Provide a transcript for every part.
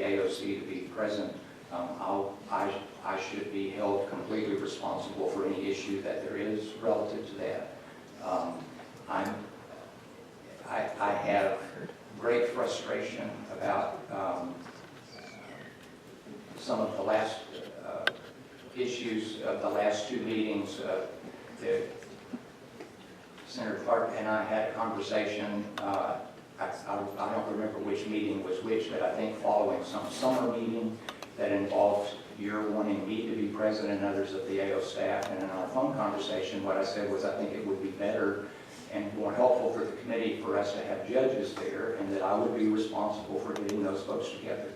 AOC to be present, I should be held completely responsible for any issue that there is relative to that. I have great frustration about some of the last issues of the last two meetings. Senator Clark and I had a conversation, I don't remember which meeting was which, but I think following some summer meeting that involved your wanting me to be present and others of the AO staff. And in our phone conversation, what I said was I think it would be better and more helpful for the committee for us to have judges there, and that I would be responsible for getting those folks together.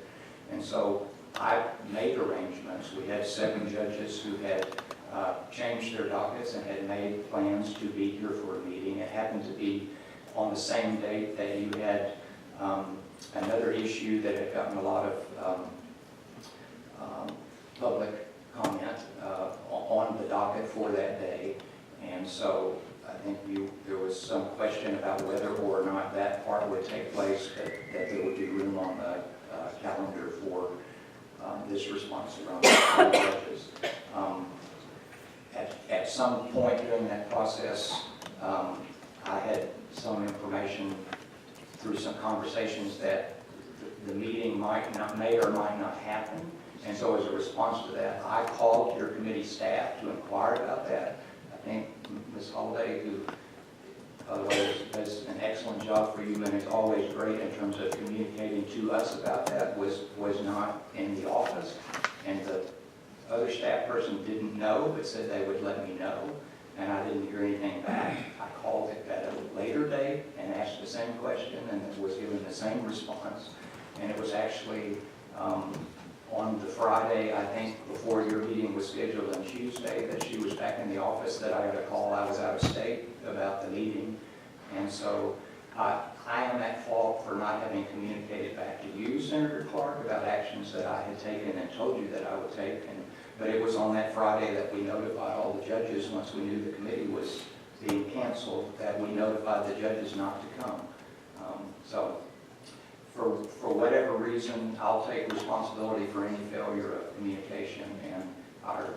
And so I made arrangements. We had 7 judges who had changed their dockets and had made plans to be here for a meeting. It happened to be on the same date that you had another issue that had gotten a lot of public comment on the docket for that day. And so I think there was some question about whether or not that part would take place, that there would be room on the calendar for this response around the judges. At some point during that process, I had some information through some conversations that the meeting may or might not happen. And so as a response to that, I called your committee staff to inquire about that. I think Ms. Holliday, who by the way does an excellent job for you and is always great in terms of communicating to us about that, was not in the office. And the other staff person didn't know, but said they would let me know, and I didn't hear anything back. I called it at a later date and asked the same question and was given the same response. And it was actually on the Friday, I think, before your meeting was scheduled on Tuesday, that she was back in the office, that I got a call. I was out of state about the meeting. And so I am at fault for not having communicated back to you, Senator Clark, about actions that I had taken and told you that I would take. But it was on that Friday that we notified all the judges, once we knew the committee was being canceled, that we notified the judges not to come. So for whatever reason, I'll take responsibility for any failure of communication and our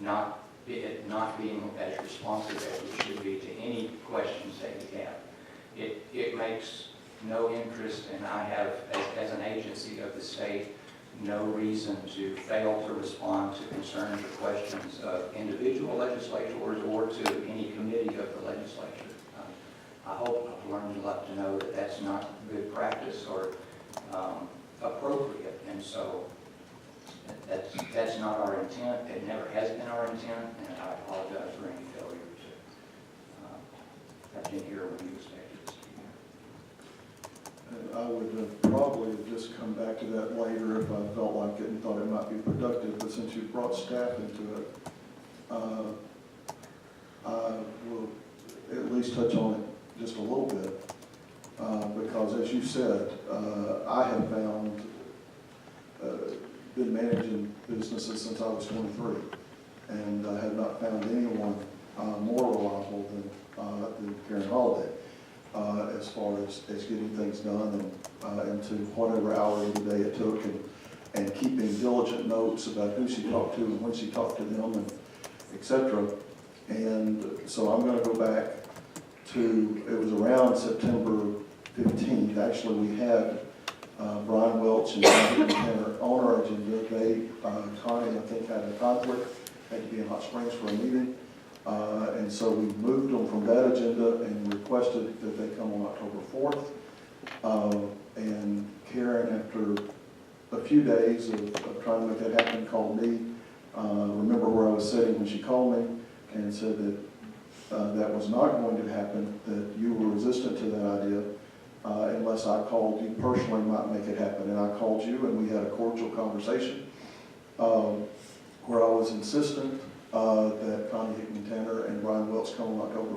not being as responsive as we should be to any questions that you have. It makes no interest, and I have, as an agency of the state, no reason to fail to respond to concerns or questions of individual legislators or to any committee of the legislature. I hope I've learned enough to know that that's not good practice or appropriate, and so that's not our intent. It never has been our intent, and I apologize for any failure to have been here when you expected us to be here. And I would have probably just come back to that later if I felt like it and thought it might be productive, but since you brought staff into it, I will at least touch on it just a little bit, because as you said, I have been managing businesses since I was 23, and I have not found anyone more reliable than Karen Holliday as far as getting things done and to whatever hour of the day it took, and keeping diligent notes about who she talked to and when she talked to them, and etc. And so I'm going to go back to, it was around September 15th. Actually, we had Brian Welch and Tanner on our agenda. Connie, I think, had a conflict, had to be in Hot Springs for a meeting. And so we moved them from that agenda and requested that they come on October 4th. And Karen, after a few days of trying to make that happen, called me. Remember where I was sitting when she called me and said that that was not going to happen, that you were resistant to that idea. Unless I called you personally might make it happen. And I called you and we had a cordial conversation where I was insistent that Connie Hickman-Tanner and Brian Welch come on October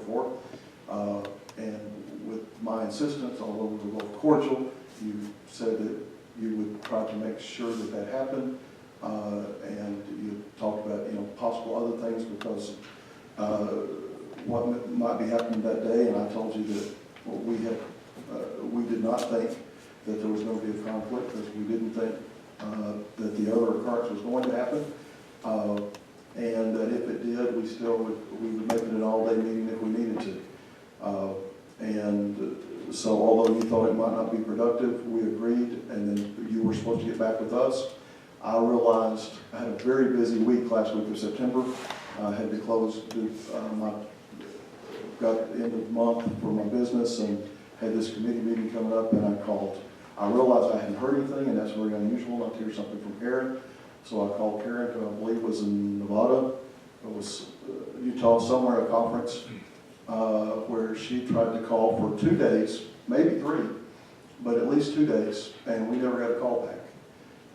4th. And with my insistence, although we were both cordial, you said that you would try to make sure that that happened. And you talked about possible other things because what might be happening that day. And I told you that we did not think that there was going to be a conflict because we didn't think that the other occurrence was going to happen. And that if it did, we would make it an all-day meeting if we needed to. So although you thought it might not be productive, we agreed, and then you were supposed to get back with us. I realized I had a very busy week last week of September. I had to close got the end of the month for my business and had this committee meeting coming up, and I called. I realized I hadn't heard anything, and that's very unusual not to hear something from Karen. So I called Karen, who I believe was in Nevada. It was Utah, somewhere, a conference, where she tried to call for 2 days, maybe 3, but at least 2 days, and we never got a call back.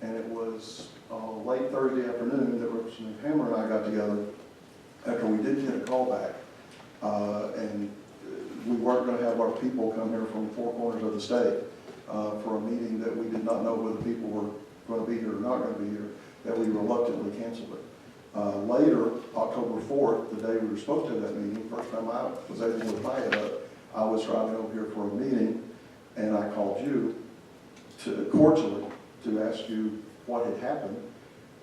And it was late Thursday afternoon that Representative Hammer and I got together after we did get a call back. And we weren't going to have our people come here from 4 corners of the state for a meeting that we did not know whether people were going to be here or not going to be here, that we reluctantly canceled it. Later, October 4th, the day we were supposed to have that meeting, first time I was able to tie it up, I was driving over here for a meeting, and I called you cordially to ask you what had happened,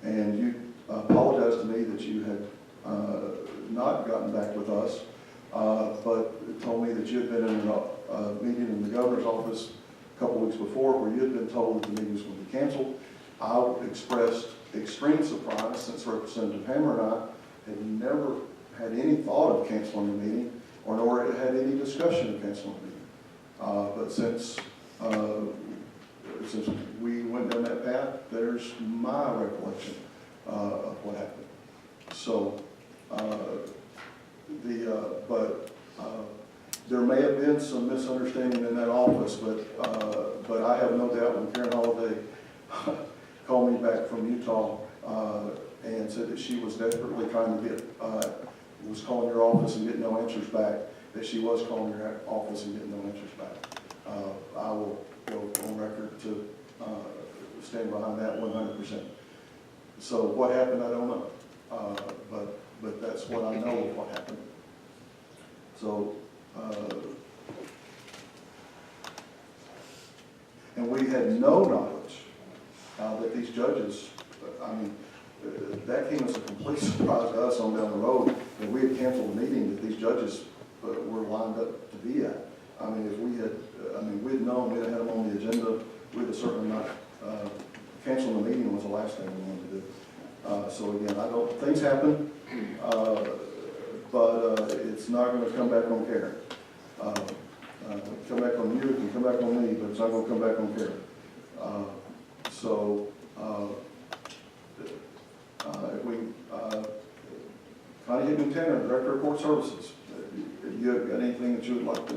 and you apologized to me that you had not gotten back with us, but told me that you had been in a meeting in the governor's office a couple weeks before where you had been told that the meeting was going to be canceled. I expressed extreme surprise since Representative Hammer and I had never had any thought of canceling the meeting or nor had any discussion of canceling the meeting. But since we went down that path, there's my recollection of what happened. So, there may have been some misunderstanding in that office, but I have no doubt when Karen Holiday called me back from Utah and said that she was desperately trying to was calling your office and getting no answers back, that she was calling your office and getting no answers back. I will go on record to stand behind that 100%. So what happened, I don't know. But that's what I know of what happened. So, and we had no knowledge that these judges, I mean, that came as a complete surprise to us on down the road that we had canceled the meeting that these judges were lined up to be at. I mean, if we had, we'd known, we'd had them on the agenda, we'd have certainly not, canceling the meeting was the last thing we wanted to do. So again, things happen, but it's not going to come back on Karen. It can come back on you, it can come back on me, but it's not going to come back on Karen. If we, Connie Hickman Tanner, Director of Court Services, you have got anything that you would like to